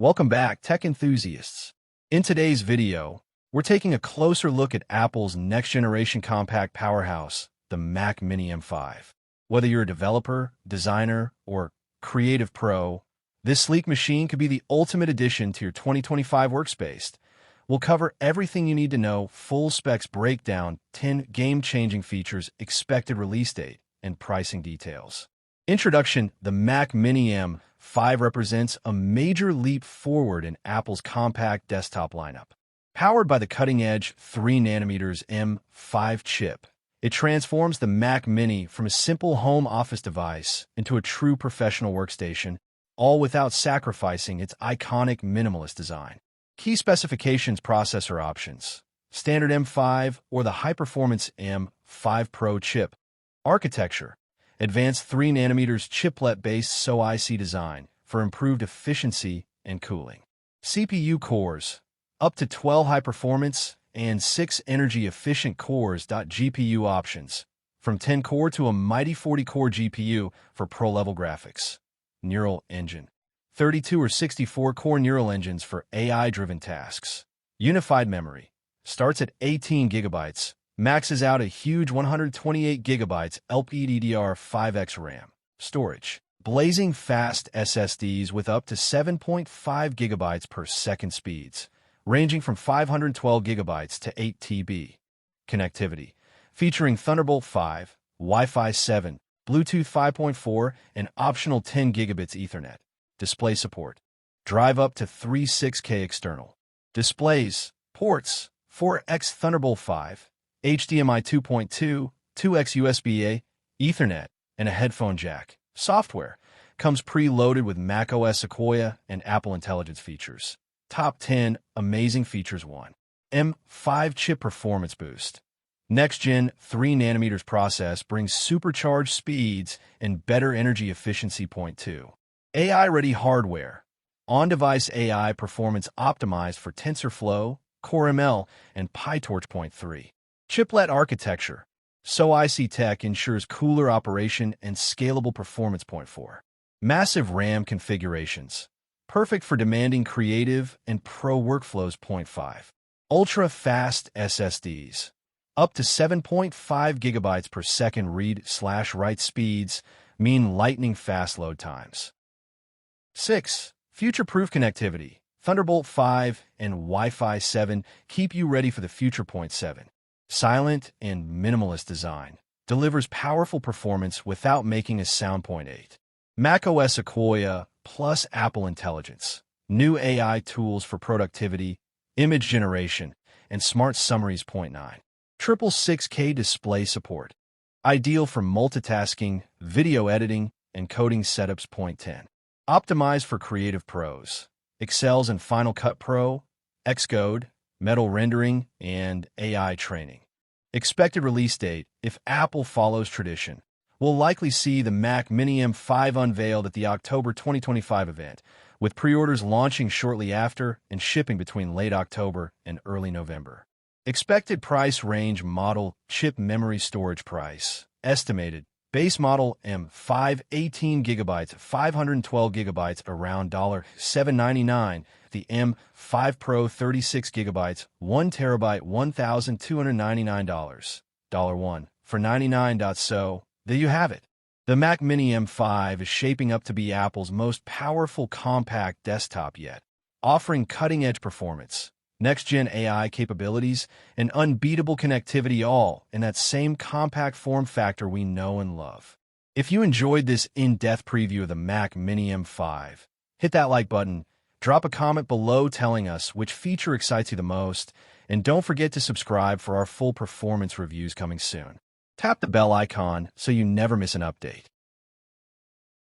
Welcome back, tech enthusiasts. In today's video, we're taking a closer look at Apple's next-generation compact powerhouse, the Mac Mini M5. Whether you're a developer, designer, or creative pro, this sleek machine could be the ultimate addition to your 2025 workspace. We'll cover everything you need to know, full specs breakdown, 10 game-changing features, expected release date, and pricing details. Introduction: the Mac Mini M5 represents a major leap forward in Apple's compact desktop lineup. Powered by the cutting-edge 3nm M5 chip, it transforms the Mac Mini from a simple home office device into a true professional workstation, all without sacrificing its iconic minimalist design. Key specifications: processor options, standard M5 or the high-performance M5 Pro chip. Architecture: advanced 3nm chiplet-based SoIC design for improved efficiency and cooling. CPU cores: up to 12 high-performance and 6 energy-efficient cores. GPU options: from 10-core to a mighty 40-core GPU for pro-level graphics. Neural engine: 32 or 64-core neural engines for AI-driven tasks. Unified memory: starts at 18 GB, maxes out a huge 128 GB LPDDR5X RAM. Storage: blazing fast SSDs with up to 7.5 GB per second speeds, ranging from 512 GB to 8 TB. Connectivity: featuring Thunderbolt 5, Wi-Fi 7, Bluetooth 5.4, and optional 10 gigabits Ethernet. Display support: drive up to 6K external displays. Ports: 4x Thunderbolt 5, HDMI 2.2, 2x USB-A, Ethernet, and a headphone jack. Software: comes preloaded with macOS Sequoia and Apple Intelligence features. Top 10 amazing features. 1. M5 chip performance boost. Next-gen 3nm process brings supercharged speeds and better energy efficiency. 2. AI-ready hardware. On-device AI performance optimized for TensorFlow, CoreML, and PyTorch. 3. Chiplet architecture. SoIC tech ensures cooler operation and scalable performance. 4. Massive RAM configurations. Perfect for demanding creative and pro workflows. 5. Ultra-fast SSDs. Up to 7.5 GB per second read/write speeds mean lightning-fast load times. 6. Future-proof connectivity. Thunderbolt 5 and Wi-Fi 7 keep you ready for the future. 7. Silent and minimalist design. Delivers powerful performance without making a sound. 8. macOS Sequoia plus Apple Intelligence. New AI tools for productivity, image generation, and smart summaries. 9. Triple 6K display support. Ideal for multitasking, video editing, and coding setups. 10. Optimized for creative pros. Excels in Final Cut Pro, Xcode, metal rendering, and AI training. Expected release date: if Apple follows tradition, we'll likely see the Mac Mini M5 unveiled at the October 2025 event, with pre-orders launching shortly after and shipping between late October and early November. Expected price range: model, chip, memory, storage. Price estimated: base model M5 18 GB, 512 GB around $799. The M5 Pro 36 GB, 1 TB, $1,299. $1 for $99. So, there you have it. The Mac Mini M5 is shaping up to be Apple's most powerful compact desktop yet, offering cutting-edge performance, next-gen AI capabilities, and unbeatable connectivity, all in that same compact form factor we know and love. If you enjoyed this in-depth preview of the Mac Mini M5, hit that like button, drop a comment below telling us which feature excites you the most, and don't forget to subscribe for our full performance reviews coming soon. Tap the bell icon so you never miss an update.